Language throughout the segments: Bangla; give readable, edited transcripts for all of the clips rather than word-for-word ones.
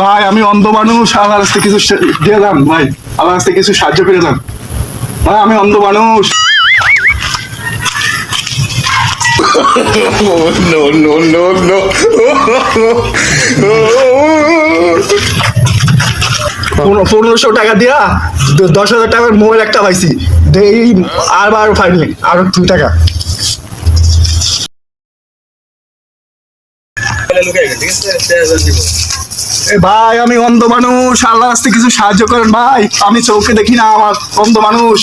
ভাই আমি অন্ধ মানুষ, আমার কাছ থেকে কিছু দিয়ে যান ভাই, আমার কাছ থেকে কিছু সাহায্য করে যান ভাই, আমি অন্ধ মানুষ। No, no, no, no. 1500 টাকা দিয়া 10,000 টাকার মোবাইল একটা পাইছি, এই আর পাইনি, আর 2 টাকা। ভাই আমি অন্ধ মানুষ, আল্লাহর কাছ থেকে কিছু সাহায্য করেন ভাই, আমি চোখে দেখি না, আমার অন্ধ মানুষ।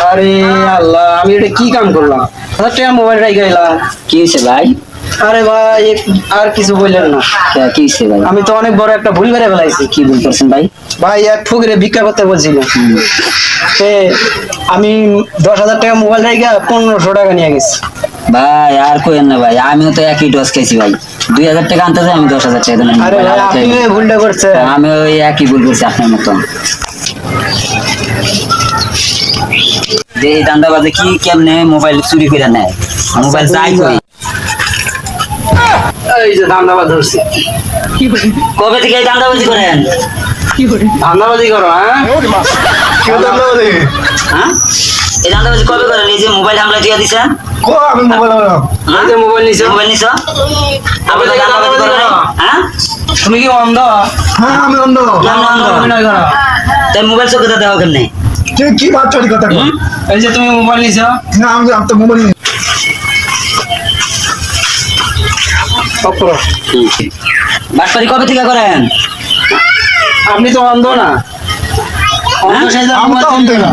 আরে আল্লাহ, আমি এটা কি কাম করলাম? 1000 টাকা মোবাইল রাইখা গেলাম। কি হয়েছে ভাই? আরে ভাই আর কিছু বললেন না। কি হয়েছে ভাই? আমি তো অনেক বড় একটা ভুল করে ফেলাইছি। কি ভুল করছেন ভাই? ভাই এক ফকিরে ভিক্ষা করতে বলছিল, আমি 10,000 টাকা মোবাইল রাইখা 1500 টাকা নিয়ে গেছি। ভাই আর কইেন না ভাই, আমিও তো একই ডোজ খাইছি ভাই। 2,000 টাকা আনতে যাই, আমি 10,000 টাকা দিলাম। আরে ভাই আপনি ভুলটা করছেন। আমি ওই একই ভুল করছি আপনার মতো। এই দান্দাবাজে কি কেমনে মোবাইল চুরি করে নেয়, মোবাইল যাই কই। এই যে ধান্দাবাজ ধরছি। কবে থেকে এই দান্দাবাজি করেন? ধান্দাবাজি করো? হ্যাঁ হ্যাঁ, এই দান্দাবাজি কবে করেন? এই যে মোবাইল হামলা দিয়ে দিছেন। আমি মোবাইল এই যে মোবাইল নিছো, মোবাইল নিছো, আপনি তো দান্দাবাজি করো। হ্যাঁ তুমি কি অন্ধ? হ্যাঁ আমি অন্ধ। তাই মোবাইল চোখে দেওয়া কেমনে? কি বাচ্চারি কথা কর? এই যে তুমি মোবাইল নিছো। না আমি তো মোবাইল নিই। বাটপারি কবে থেকে করেন? আপনি তো অন্ধ না? অন্ধ সাইজা আমি তো অন্ধ না।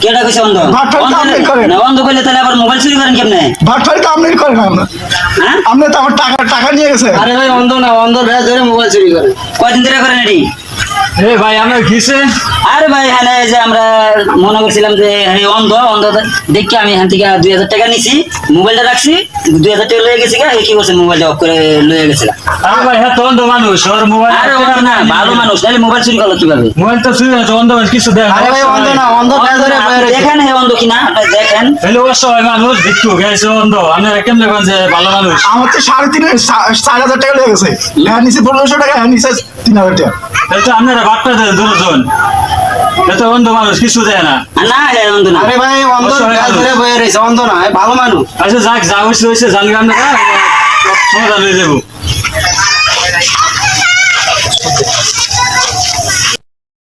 কেডা কইছে অন্ধ? বাটপারি তো আপনি করেন। না অন্ধ কইলে তাহলে আবার মোবাইল চুরি করেন কেমনে? বাটপারি তো আপনি করেন না। হ্যাঁ আপনি তো আমার টাকা নিয়ে গেছে। আরে ভাই অন্ধ না, অন্ধ ভেজ ধরে মোবাইল চুরি করে। কয়দিন ধরে করেন এটি? ভাই আমরা কিসে? আরে ভাই হ্যাঁ, যে আমরা মনে করছিলাম যে অন্ধ দেখি, আমি এখান থেকে 2,000 টাকা নিছি, মোবাইলটা রাখছি, 2,000 টাকা লয়ে গেছি, কি করছে মোবাইলটা অফ করে লয়ে গেছে। আরে ভাই হ্যাঁ তো অন্ধ মানুষ, ওর মোবাইল। আরে অন্ধ না, ভালো মানুষ, তাহলে মোবাইল চুরি করলো কিভাবে? মোবাইল তো চুরি হয়েছে, অন্ধ মানুষ কিছু দেয়। আরে ভাই অন্ধ না, অন্ধ ভেজ ধরে দেখেন হে অন্ধ কিনা, আপনি দেখেন। হ্যালো অসহায় মানুষ ভিক্ষু গেছে অন্ধ, আপনারা কেমনে কোন যে ভালো মানুষ? আমার তো 4,500 টাকা লেগে গেছে। হ্যাঁ নিচে 1500 টাকা, হ্যাঁ নিচে 3,000 টাকা। এটা আপনারা বাটপা দেন দুজন, এটা অন্ধ মানুষ কিছু দেয় না। না হে অন্ধ না। আরে ভাই অন্ধ ভেজ ধরে বয়ে রয়েছে, অন্ধ না, ভালো মানুষ। আচ্ছা যাক, যা হয়েছে হয়েছে, জানলাম না, সমাধান হয়ে যাবো।